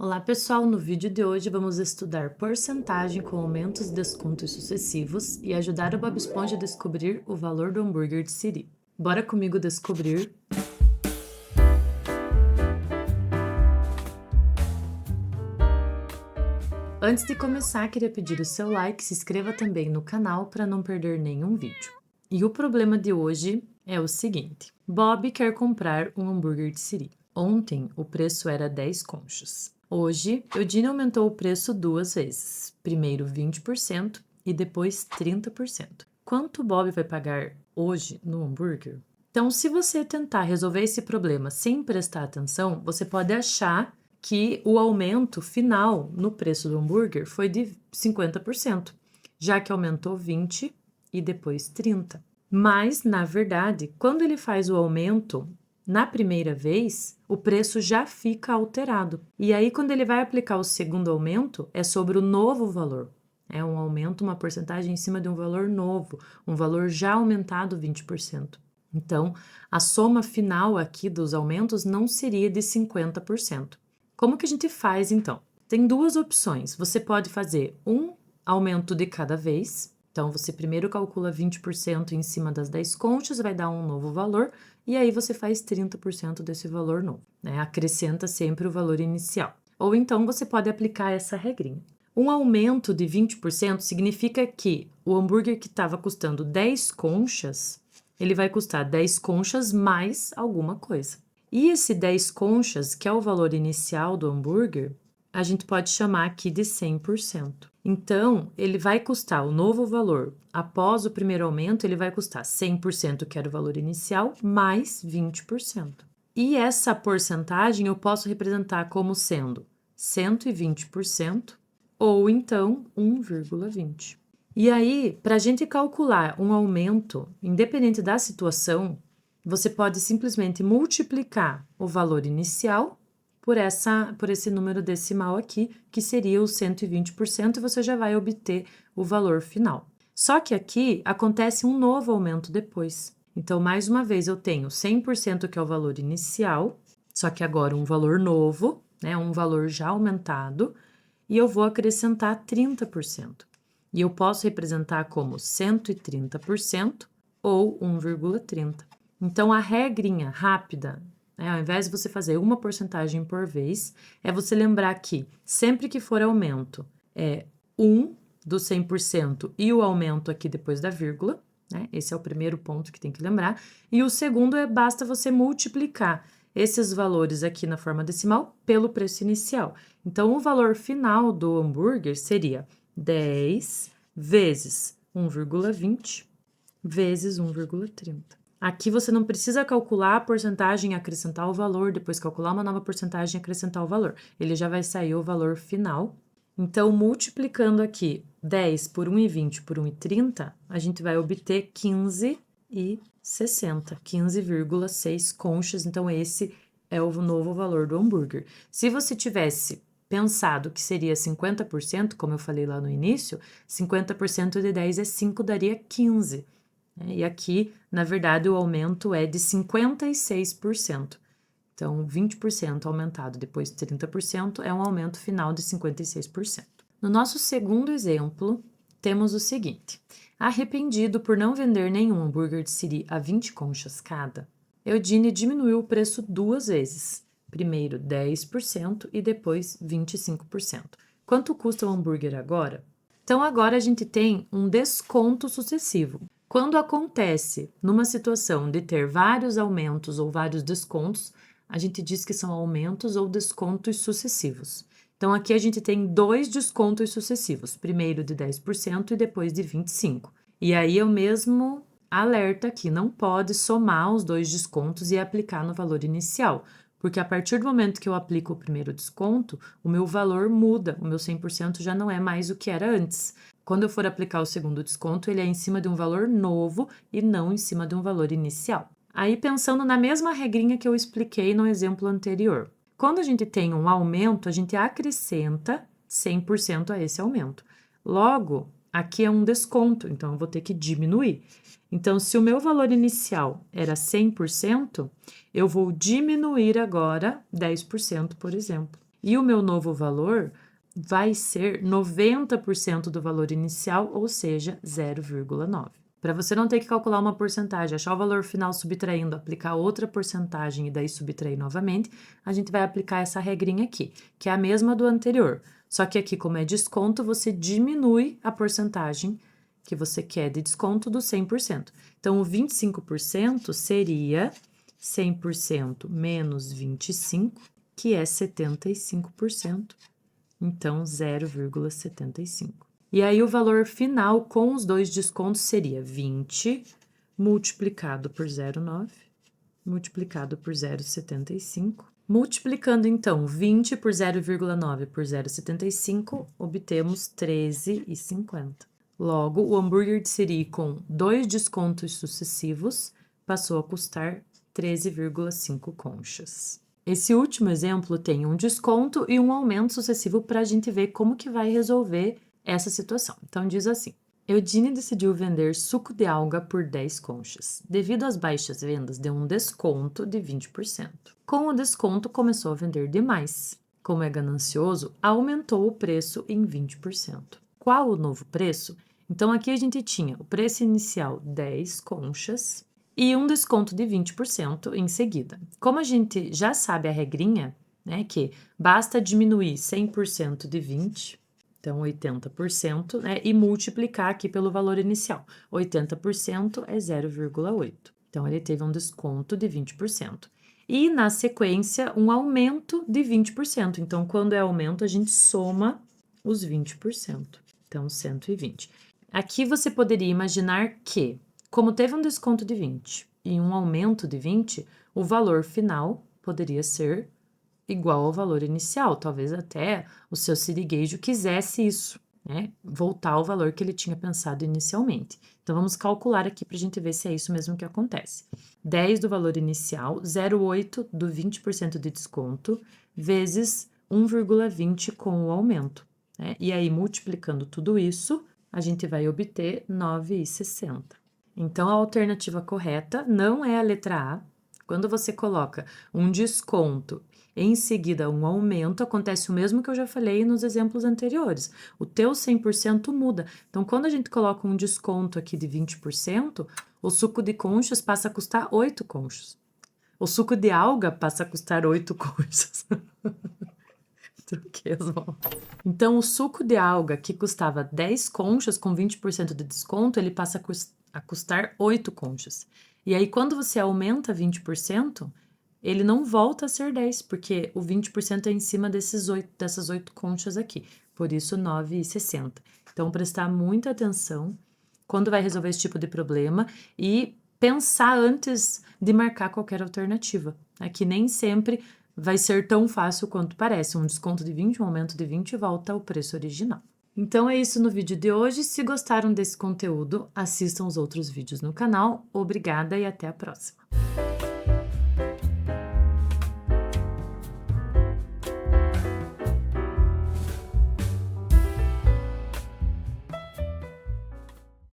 Olá pessoal, no vídeo de hoje vamos estudar porcentagem com aumentos, descontos sucessivos e ajudar o Bob Esponja a descobrir o valor do hambúrguer de Siri. Bora comigo descobrir! Antes de começar, queria pedir o seu like, se inscreva também no canal para não perder nenhum vídeo. E o problema de hoje é o seguinte: Bob quer comprar um hambúrguer de Siri. Ontem o preço era 10 conchas. Hoje, Eudine aumentou o preço 2 vezes, primeiro 20% e depois 30%. Quanto Bob vai pagar hoje no hambúrguer? Então, se você tentar resolver esse problema sem prestar atenção, você pode achar que o aumento final no preço do hambúrguer foi de 50%, já que aumentou 20% e depois 30%. Mas, na verdade, quando ele faz o aumento na primeira vez, o preço já fica alterado. E aí, quando ele vai aplicar o segundo aumento, é sobre o novo valor. É um aumento, uma porcentagem em cima de um valor novo, um valor já aumentado 20%. Então, a soma final aqui dos aumentos não seria de 50%. Como que a gente faz, então? Tem duas opções. Você pode fazer um aumento de cada vez. Então, você primeiro calcula 20% em cima das 10 conchas, vai dar um novo valor, e aí você faz 30% desse valor novo, né? Acrescenta sempre o valor inicial. Ou então, você pode aplicar essa regrinha. Um aumento de 20% significa que o hambúrguer que estava custando 10 conchas, ele vai custar 10 conchas mais alguma coisa. E esse 10 conchas, que é o valor inicial do hambúrguer, a gente pode chamar aqui de 100%. Então, ele vai custar o novo valor. Após o primeiro aumento, ele vai custar 100%, que era o valor inicial, mais 20%. E essa porcentagem eu posso representar como sendo 120% ou então 1,20%. E aí, para a gente calcular um aumento, independente da situação, você pode simplesmente multiplicar o valor inicial por esse número decimal aqui, que seria o 120%, e você já vai obter o valor final. Só que aqui acontece um novo aumento depois. Então, mais uma vez, eu tenho 100%, que é o valor inicial, só que agora um valor novo, né, um valor já aumentado, e eu vou acrescentar 30%. E eu posso representar como 130% ou 1,30%. Então, a regrinha rápida, né, ao invés de você fazer uma porcentagem por vez, é você lembrar que sempre que for aumento, é 1 do 100% e o aumento aqui depois da vírgula, né? Esse é o primeiro ponto que tem que lembrar. E o segundo basta você multiplicar esses valores aqui na forma decimal pelo preço inicial. Então, o valor final do hambúrguer seria 10 vezes 1,20 vezes 1,30. Aqui você não precisa calcular a porcentagem e acrescentar o valor, depois calcular uma nova porcentagem e acrescentar o valor. Ele já vai sair o valor final. Então, multiplicando aqui 10 por 1,20 por 1,30, a gente vai obter 15,60, 15,6 conchas. Então, esse é o novo valor do hambúrguer. Se você tivesse pensado que seria 50%, como eu falei lá no início, 50% de 10 é 5, daria 15. E aqui, na verdade, o aumento é de 56%. Então, 20% aumentado depois 30% é um aumento final de 56%. No nosso segundo exemplo, temos o seguinte: arrependido por não vender nenhum hambúrguer de Siri a 20 conchas cada, Eudine diminuiu o preço 2 vezes, primeiro 10% e depois 25%. Quanto custa o hambúrguer agora? Então, agora a gente tem um desconto sucessivo. Quando acontece numa situação de ter vários aumentos ou vários descontos, a gente diz que são aumentos ou descontos sucessivos. Então, aqui a gente tem 2 descontos sucessivos, primeiro de 10% e depois de 25%. E aí é o mesmo alerta aqui, não pode somar os 2 descontos e aplicar no valor inicial, porque a partir do momento que eu aplico o primeiro desconto, o meu valor muda, o meu 100% já não é mais o que era antes. Quando eu for aplicar o segundo desconto, ele é em cima de um valor novo e não em cima de um valor inicial. Aí, pensando na mesma regrinha que eu expliquei no exemplo anterior. Quando a gente tem um aumento, a gente acrescenta 100% a esse aumento. Logo, aqui é um desconto, então eu vou ter que diminuir. Então, se o meu valor inicial era 100%, eu vou diminuir agora 10%, por exemplo. E o meu novo valor vai ser 90% do valor inicial, ou seja, 0,9. Para você não ter que calcular uma porcentagem, achar o valor final subtraindo, aplicar outra porcentagem e daí subtrair novamente, a gente vai aplicar essa regrinha aqui, que é a mesma do anterior. Só que aqui, como é desconto, você diminui a porcentagem que você quer de desconto do 100%. Então, o 25% seria 100% menos 25%, que é 75%. Então, 0,75. E aí, o valor final com os dois descontos seria 20 multiplicado por 0,9 multiplicado por 0,75. Multiplicando, então, 20 por 0,9 por 0,75, obtemos 13,50. Logo, o hambúrguer de siri com 2 descontos sucessivos passou a custar 13,5 conchas. Esse último exemplo tem um desconto e um aumento sucessivo para a gente ver como que vai resolver essa situação. Então, diz assim: Eudine decidiu vender suco de alga por 10 conchas. Devido às baixas vendas, deu um desconto de 20%. Com o desconto, começou a vender demais. Como é ganancioso, aumentou o preço em 20%. Qual o novo preço? Então, aqui a gente tinha o preço inicial 10 conchas e um desconto de 20% em seguida. Como a gente já sabe a regrinha, né, que basta diminuir 100% de 20%, então 80%, né, e multiplicar aqui pelo valor inicial. 80% é 0,8. Então, ele teve um desconto de 20%. E, na sequência, um aumento de 20%. Então, quando é aumento, a gente soma os 20%. Então, 120. Aqui você poderia imaginar que, como teve um desconto de 20 e um aumento de 20, o valor final poderia ser igual ao valor inicial. Talvez até o seu sirigueijo quisesse isso, né? Voltar ao valor que ele tinha pensado inicialmente. Então, vamos calcular aqui para a gente ver se é isso mesmo que acontece. 10 do valor inicial, 0,8 do 20% de desconto, vezes 1,20 com o aumento, né? E aí, multiplicando tudo isso, a gente vai obter 9,60. Então, a alternativa correta não é a letra A. Quando você coloca um desconto, em seguida um aumento, acontece o mesmo que eu já falei nos exemplos anteriores. O teu 100% muda. Então, quando a gente coloca um desconto aqui de 20%, o suco de conchas passa a custar 8 conchas. O suco de alga passa a custar 8 conchas. Troquei as mãos. Então, o suco de alga que custava 10 conchas com 20% de desconto, ele passa a custar 8 conchas. E aí, quando você aumenta 20%, ele não volta a ser 10, porque o 20% é em cima dessas 8 conchas aqui. Por isso, 9,60. Então, prestar muita atenção quando vai resolver esse tipo de problema e pensar antes de marcar qualquer alternativa. Que nem sempre vai ser tão fácil quanto parece. Um desconto de 20, um aumento de 20 e volta ao preço original. Então é isso no vídeo de hoje. Se gostaram desse conteúdo, assistam os outros vídeos no canal. Obrigada e até a próxima!